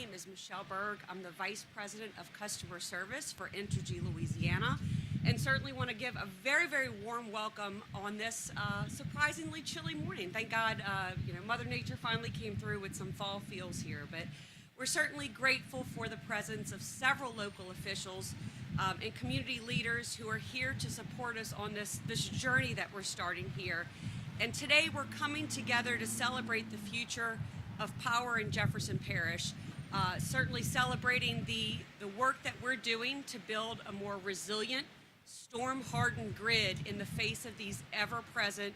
name is Michelle Berg. I'm the Vice President of Customer Service for Entergy, Louisiana, and certainly want to give a very, very warm welcome on this surprisingly chilly morning. Thank God, Mother Nature finally came through with some fall feels here, but we're certainly grateful for the presence of several local officials and community leaders who are here to support us on this journey that we're starting here. And today we're coming together to celebrate the future of power in Jefferson Parish, certainly celebrating the work that we're doing to build a more resilient, storm-hardened grid in the face of these ever-present,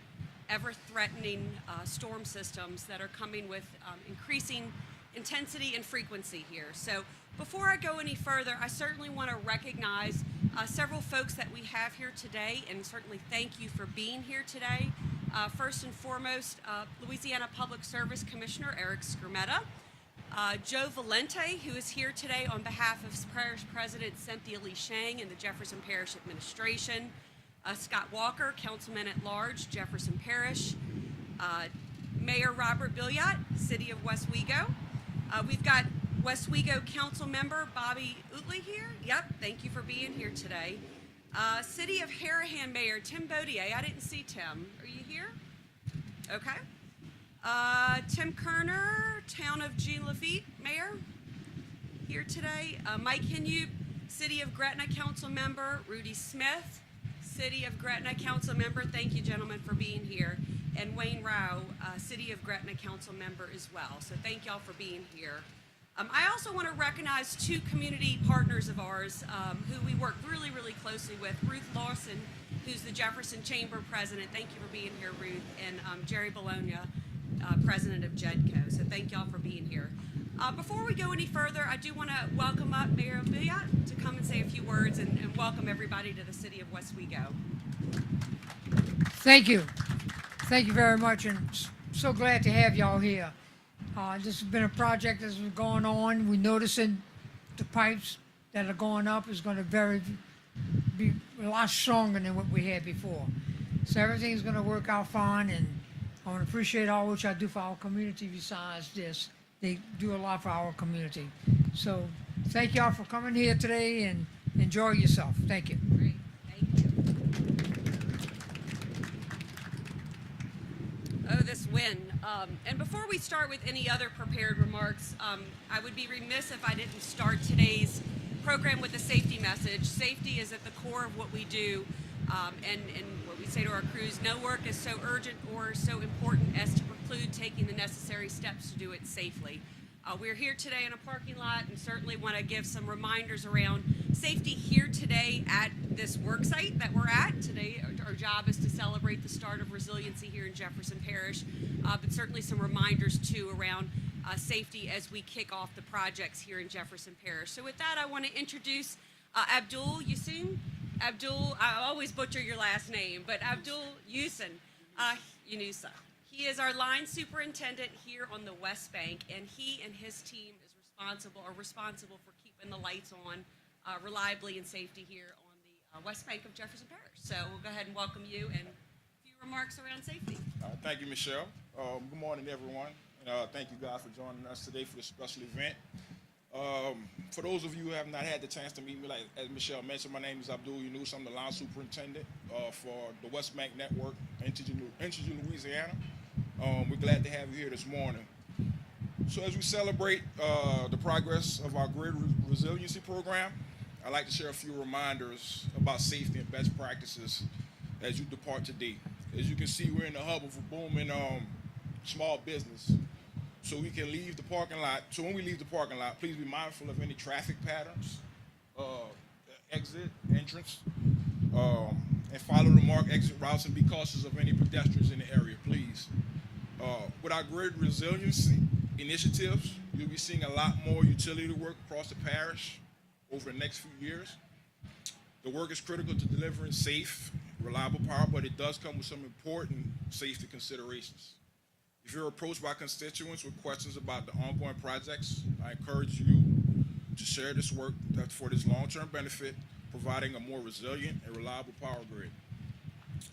ever-threatening storm systems that are coming with increasing intensity and frequency here. So before I go any further, I certainly want to recognize several folks that we have here today, and certainly thank you for being here today. First and foremost, Louisiana Public Service Commissioner Eric Skrmetta, Joe Valente, who is here today on behalf of Parish President Cynthia Lee Shang and the Jefferson Parish Administration, Scott Walker, Councilman at Large, Jefferson Parish, Mayor Robert Billiot, City of Westwego. We've got Westwego Council Member Bobby Utley here. Yep, thank you for being here today. City of Harahan Mayor Tim Bodier. I didn't see Tim. Are you here? Okay. Tim Kerner, Town of Jean Lafitte Mayor, here today. Mike Hinyub, City of Gretna Council Member. Rudy Smith, City of Gretna Council Member. Thank you, gentlemen, for being here. And Wayne Rao, City of Gretna Council Member as well. So thank y'all for being here. I also want to recognize two community partners of ours who we work really, really closely with. Ruth Lawson, who's the Jefferson Chamber President. Thank you for being here, Ruth. And Jerry Bologna, President of JEDCO. So thank y'all for being here. Before we go any further, I do want to welcome up Mayor Billiot to come and say a few words and welcome everybody to the City of Westwego. Thank you. Thank you very much, and so glad to have y'all here. This has been a project that's been going on. We're noticing the pipes that are going up is going to be a lot stronger than what we had before. So everything's going to work out fine, and I want to appreciate all what y'all do for our community besides this. They do a lot for our community. So thank y'all for coming here today, and enjoy yourself. Thank you. Great. Thank you. Oh, this wind. And before we start with any other prepared remarks, I would be remiss if I didn't start today's program with a safety message. Safety is at the core of what we do, and what we say to our crews: no work is so urgent or so important as to preclude taking the necessary steps to do it safely. We're here today in a parking lot and certainly want to give some reminders around safety here today at this work site that we're at. Today, our job is to celebrate the start of resiliency here in Jefferson Parish, but certainly some reminders too around safety as we kick off the projects here in Jefferson Parish. So with that, I want to introduce Abdul Yusin. Abdul, I always butcher your last name, but Abdul Yusin Yunusa. He is our line superintendent here on the West Bank, and he and his team are responsible for keeping the lights on reliably and safety here on the West Bank of Jefferson Parish. So we'll go ahead and welcome you and a few remarks around safety. Thank you, Michelle. Good morning, everyone. Thank you guys for joining us today for this special event. For those of you who have not had the chance to meet me, like as Michelle mentioned, my name is Abdul Yunus. I'm the line superintendent for the West Bank Network, Entergy, Louisiana. We're glad to have you here this morning. So as we celebrate the progress of our grid resiliency program, I'd like to share a few reminders about safety and best practices as you depart today. As you can see, we're in the hub of a booming small business. So we can leave the parking lot. So when we leave the parking lot, please be mindful of any traffic patterns, exit, entrance, and follow the marked exit routes and be cautious of any pedestrians in the area, please. With our grid resiliency initiatives, you'll be seeing a lot more utility work across the parish over the next few years. The work is critical to delivering safe, reliable power, but it does come with some important safety considerations. If you're approached by constituents with questions about the ongoing projects, I encourage you to share this work for this long-term benefit, providing a more resilient and reliable power grid.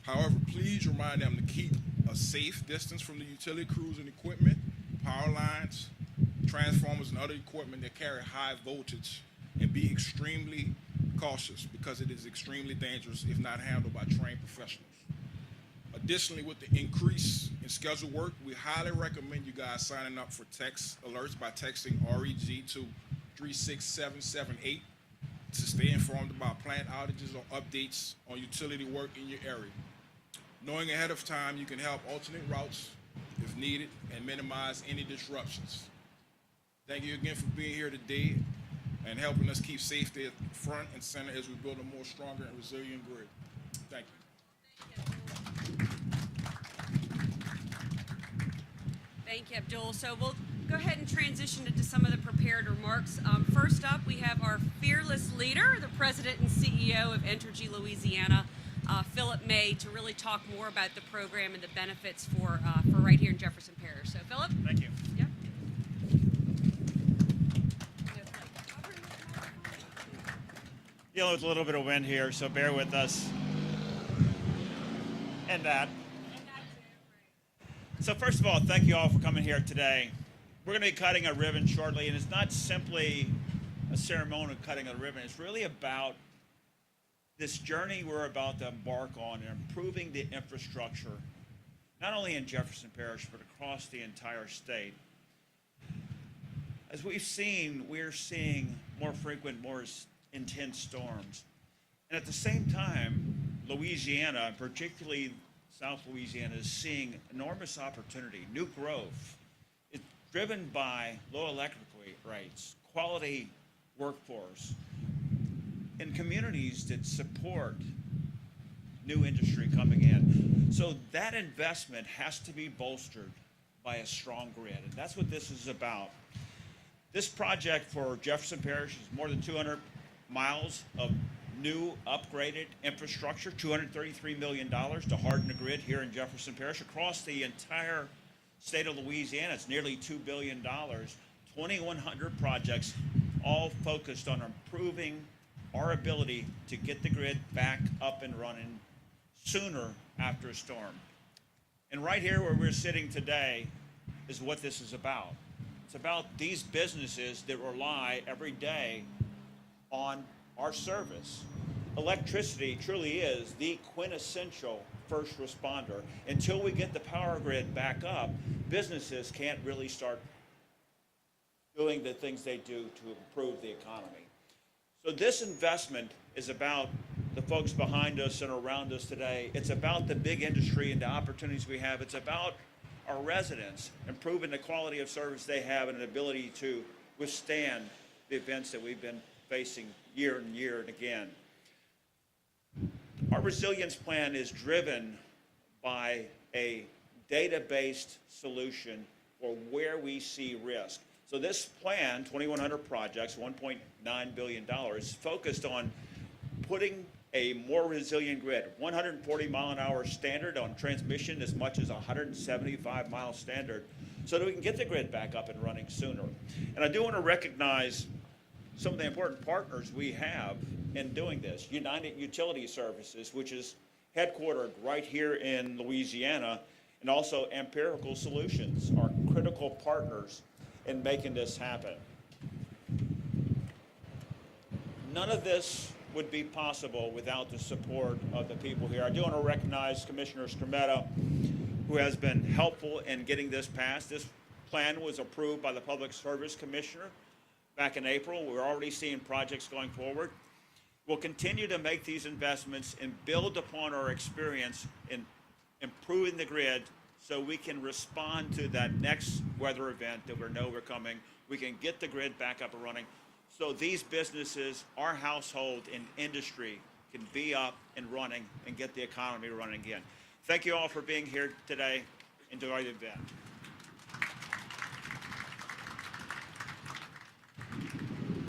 However, please remind them to keep a safe distance from the utility crews and equipment, power lines, transformers, and other equipment that carry high voltage, and be extremely cautious because it is extremely dangerous if not handled by trained professionals. Additionally, with the increase in scheduled work, we highly recommend you guys signing up for text alerts by texting REG to 36778 to stay informed about plant outages or updates on utility work in your area. Knowing ahead of time, you can help alternate routes if needed and minimize any disruptions. Thank you again for being here today and helping us keep safety at front and center as we build a more stronger and resilient grid. Thank you. Thank you, Abdul. So we'll go ahead and transition into some of the prepared remarks. First up, we have our fearless leader, the president and CEO of Entergy Louisiana, Philip May, to really talk more about the program and the benefits for right here in Jefferson Parish. So, Philip? Thank you. Yeah. Dealing with a little bit of wind here, so bear with us. And that. So first of all, thank you all for coming here today. We're going to be cutting a ribbon shortly, and it's not simply a ceremonial cutting of the ribbon. It's really about this journey we're about to embark on in improving the infrastructure, not only in Jefferson Parish, but across the entire state. As we've seen, we're seeing more frequent, more intense storms. And at the same time, Louisiana, particularly South Louisiana, is seeing enormous opportunity, new growth. It's driven by low electric rates, quality workforce, and communities that support new industry coming in. So that investment has to be bolstered by a strong grid, and that's what this is about. This project for Jefferson Parish is more than 200 miles of new upgraded infrastructure, $233 million to harden the grid here in Jefferson Parish. Across the entire state of Louisiana, it's nearly $2 billion, 2,100 projects, all focused on improving our ability to get the grid back up and running sooner after a storm. And right here where we're sitting today is what this is about. It's about these businesses that rely every day on our service. Electricity truly is the quintessential first responder. Until we get the power grid back up, businesses can't really start doing the things they do to improve the economy. So this investment is about the folks behind us and around us today. It's about the big industry and the opportunities we have. It's about our residents, improving the quality of service they have and an ability to withstand the events that we've been facing year and year and again. Our resilience plan is driven by a data-based solution for where we see risk. So this plan, 2,100 projects, $1.9 billion, is focused on putting a more resilient grid, 140 mile an hour standard on transmission, as much as 175 mile standard, so that we can get the grid back up and running sooner. And I do want to recognize some of the important partners we have in doing this. United Utility Services, which is headquartered right here in Louisiana, and also Empirical Solutions are critical partners in making this happen. None of this would be possible without the support of the people here. I do want to recognize Commissioner Strometta, who has been helpful in getting this passed. This plan was approved by the Public Service Commissioner back in April. We're already seeing projects going forward. We'll continue to make these investments and build upon our experience in improving the grid so we can respond to that next weather event that we know we're coming. We can get the grid back up and running so these businesses, our household and industry can be up and running and get the economy running again. Thank you all for being here today. Enjoy the event.